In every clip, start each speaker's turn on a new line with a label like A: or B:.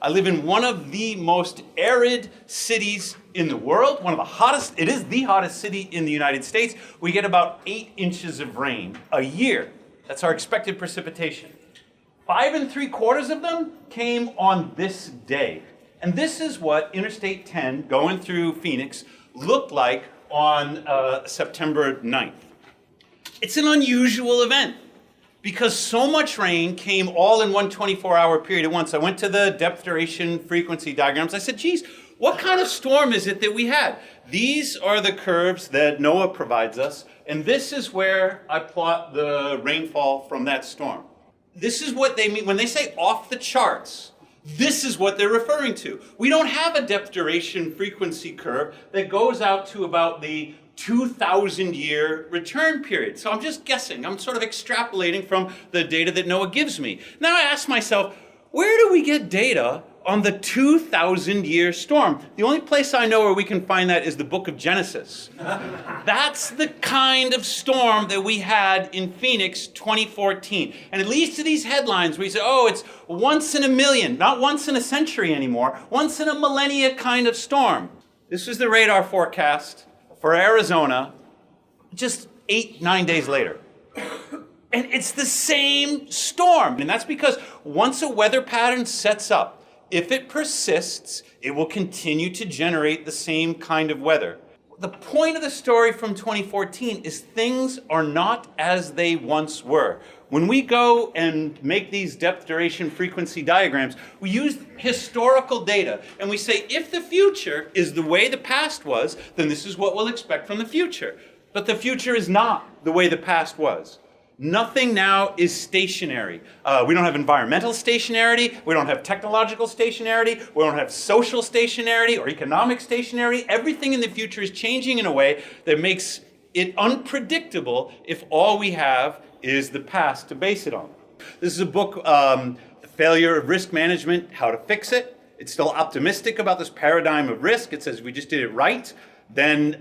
A: I live in one of the most arid cities in the world, one of the hottest, it is the hottest city in the United States. We get about 8 inches of rain a year. That's our expected precipitation. 5 3/4 of them came on this day. And this is what Interstate 10 going through Phoenix looked like on September 9th. It's an unusual event because so much rain came all in one 24-hour period at once. I went to the depth, duration, frequency diagrams. I said, geez, what kind of storm is it that we had? These are the curves that NOAA provides us, and this is where I plot the rainfall from that storm. This is what they mean when they say off the charts. This is what they're referring to. We don't have a depth, duration, frequency curve that goes out to about the 2,000-year return period. So I'm just guessing. I'm sort of extrapolating from the data that NOAA gives me. Now I ask myself, where do we get data on the 2,000-year storm? The only place I know where we can find that is the book of Genesis. That's the kind of storm that we had in Phoenix 2014. And it leads to these headlines where you say, oh, it's once in a million, not once in a century anymore, once in a millennia kind of storm. This was the radar forecast for Arizona just 8-9 days later. And it's the same storm. And that's because once a weather pattern sets up, if it persists, it will continue to generate the same kind of weather. The point of the story from 2014 is things are not as they once were. When we go and make these depth, duration, frequency diagrams, we use historical data and we say, if the future is the way the past was, then this is what we'll expect from the future. But the future is not the way the past was. Nothing now is stationary. We don't have environmental stationarity. We don't have technological stationarity. We don't have social stationarity or economic stationarity. Everything in the future is changing in a way that makes it unpredictable if all we have is the past to base it on. This is a book, The Failure of Risk Management, How to Fix It. It's still optimistic about this paradigm of risk. It says we just did it right, then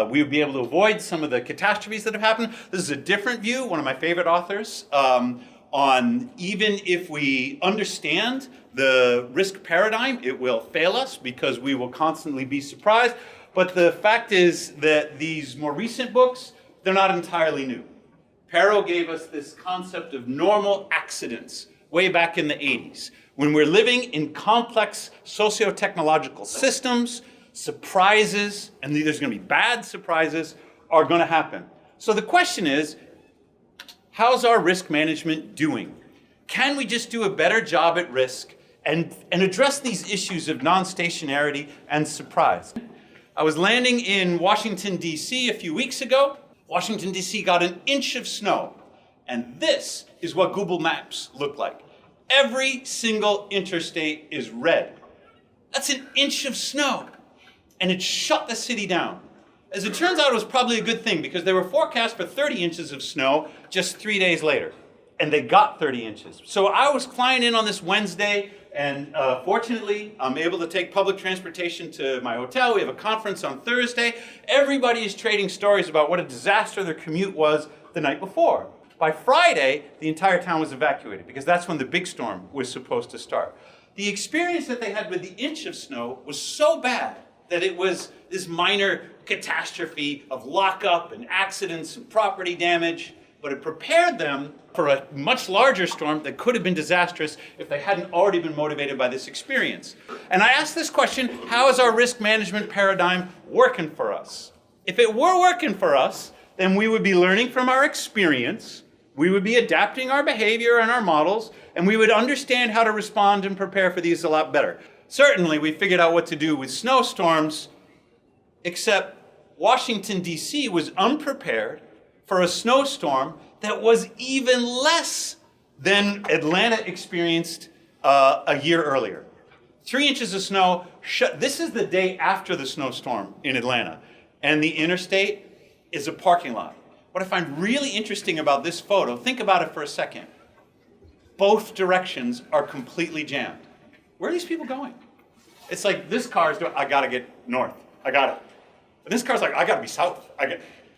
A: we would be able to avoid some of the catastrophes that have happened. This is a different view, one of my favorite authors, on even if we understand the risk paradigm, it will fail us because we will constantly be surprised. But the fact is that these more recent books, they're not entirely new. Perrow gave us this concept of normal accidents way back in the 80s. When we're living in complex socio-technological systems, surprises, and there's going to be bad surprises, are going to happen. So the question is, how's our risk management doing? Can we just do a better job at risk and address these issues of non-stationarity and surprise? I was landing in Washington, D.C. a few weeks ago. Washington, D.C. got an inch of snow. And this is what Google Maps looked like. Every single interstate is red. That's an inch of snow. And it shut the city down. As it turns out, it was probably a good thing because they were forecast for 30 inches of snow just 3 days later. And they got 30 inches. So I was flying in on this Wednesday, and fortunately, I'm able to take public transportation to my hotel. We have a conference on Thursday. Everybody is trading stories about what a disaster their commute was the night before. By Friday, the entire town was evacuated because that's when the big storm was supposed to start. The experience that they had with the inch of snow was so bad that it was this minor catastrophe of lockup and accidents and property damage, but it prepared them for a much larger storm that could have been disastrous if they hadn't already been motivated by this experience. And I asked this question, how is our risk management paradigm working for us? If it were working for us, then we would be learning from our experience, we would be adapting our behavior and our models, and we would understand how to respond and prepare for these a lot better. Certainly, we figured out what to do with snowstorms, except Washington, D.C. was unprepared for a snowstorm that was even less than Atlanta experienced a year earlier. 3 inches of snow. This is the day after the snowstorm in Atlanta, and the interstate is a parking lot. What I find really interesting about this photo, think about it for a second. Both directions are completely jammed. Where are these people going? It's like this car is doing, I gotta get north. I got it. But this car's like, I gotta be south.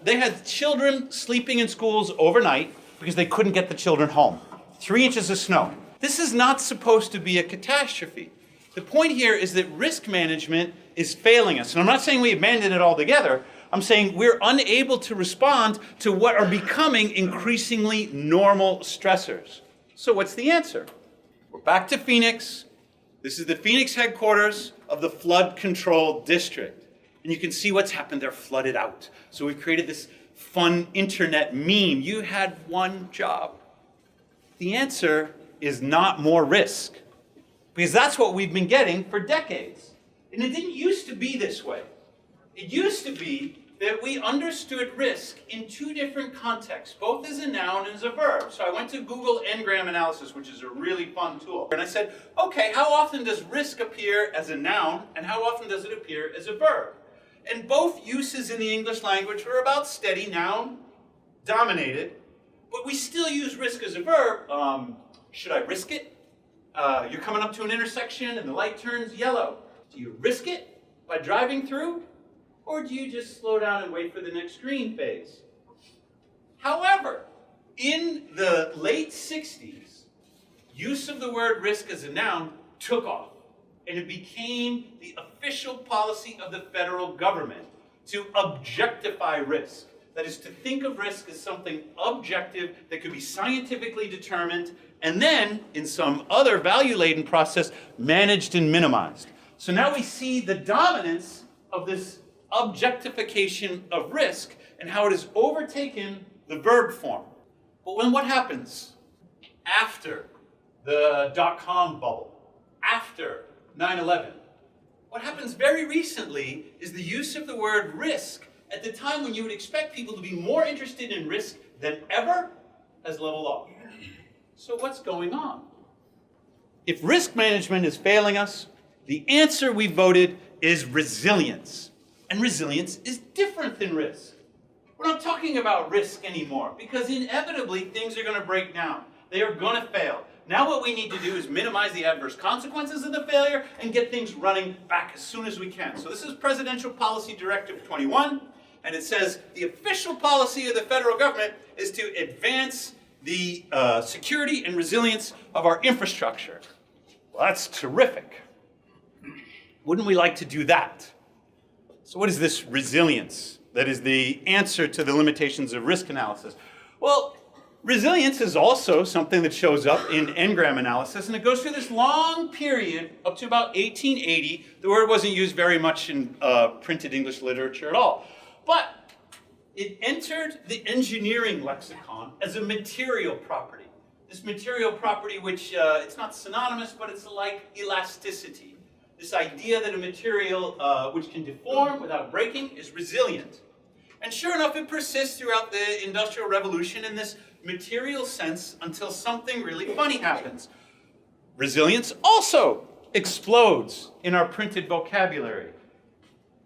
A: They had children sleeping in schools overnight because they couldn't get the children home. 3 inches of snow. This is not supposed to be a catastrophe. The point here is that risk management is failing us. And I'm not saying we abandon it altogether. I'm saying we're unable to respond to what are becoming increasingly normal stressors. So what's the answer? We're back to Phoenix. This is the Phoenix headquarters of the Flood Control District. And you can see what's happened. They're flooded out. So we've created this fun internet meme. You had one job. The answer is not more risk, because that's what we've been getting for decades. And it didn't used to be this way. It used to be that we understood risk in two different contexts, both as a noun and as a verb. So I went to Google Ngram Analysis, which is a really fun tool. And I said, okay, how often does risk appear as a noun, and how often does it appear as a verb? And both uses in the English language were about steady, noun dominated, but we still use risk as a verb. Should I risk it? You're coming up to an intersection and the light turns yellow. Do you risk it by driving through? Or do you just slow down and wait for the next green phase? However, in the late 60s, use of the word risk as a noun took off. And it became the official policy of the federal government to objectify risk. That is, to think of risk as something objective that could be scientifically determined and then, in some other value-laden process, managed and minimized. So now we see the dominance of this objectification of risk and how it has overtaken the verb form. But when what happens after the dot-com bubble, after 9/11, what happens very recently is the use of the word risk at the time when you would expect people to be more interested in risk than ever has leveled off. So what's going on? If risk management is failing us, the answer we voted is resilience. And resilience is different than risk. We're not talking about risk anymore because inevitably things are going to break down. They are going to fail. Now what we need to do is minimize the adverse consequences of the failure and get things running back as soon as we can. So this is Presidential Policy Directive 21, and it says the official policy of the federal government is to advance the security and resilience of our infrastructure. Well, that's terrific. Wouldn't we like to do that? So what is this resilience that is the answer to the limitations of risk analysis? Well, resilience is also something that shows up in Ngram analysis, and it goes through this long period up to about 1880. The word wasn't used very much in printed English literature at all. But it entered the engineering lexicon as a material property. This material property which, it's not synonymous, but it's like elasticity. This idea that a material which can deform without breaking is resilient. And sure enough, it persists throughout the Industrial Revolution in this material sense until something really funny happens. Resilience also explodes in our printed vocabulary.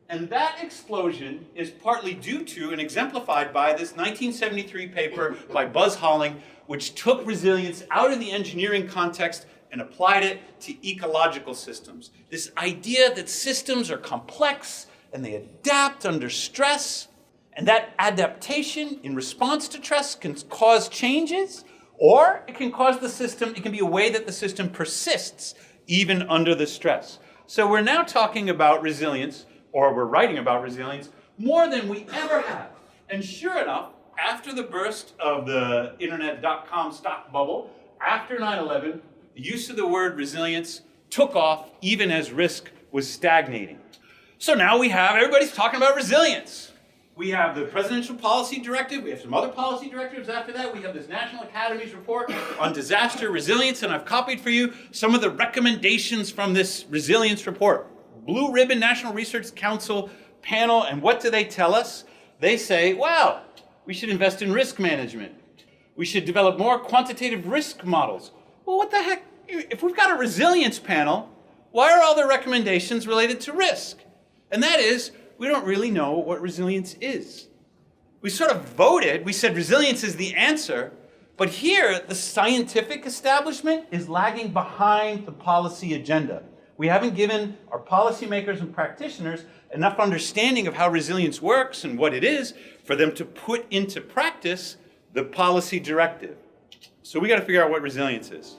A: And that explosion is partly due to and exemplified by this 1973 paper by Buzz Holling, which took resilience out of the engineering context and applied it to ecological systems. This idea that systems are complex and they adapt under stress, and that adaptation in response to stress can cause changes, or it can cause the system, it can be a way that the system persists even under the stress. So we're now talking about resilience, or we're writing about resilience, more than we ever have. And sure enough, after the burst of the internet dot-com stock bubble, after 9/11, the use of the word resilience took off even as risk was stagnating. So now everybody's talking about resilience. We have the Presidential Policy Directive, we have some other policy directives after that, we have this National Academy's report on disaster resilience, and I've copied for you some of the recommendations from this resilience report. Blue Ribbon National Research Council panel, and what do they tell us? They say, well, we should invest in risk management. We should develop more quantitative risk models. Well, what the heck? If we've got a resilience panel, why are all the recommendations related to risk? And that is, we don't really know what resilience is. We sort of voted, we said resilience is the answer, but here the scientific establishment is lagging behind the policy agenda. We haven't given our policymakers and practitioners enough understanding of how resilience works and what it is for them to put into practice the policy directive. So we got to figure out what resilience is.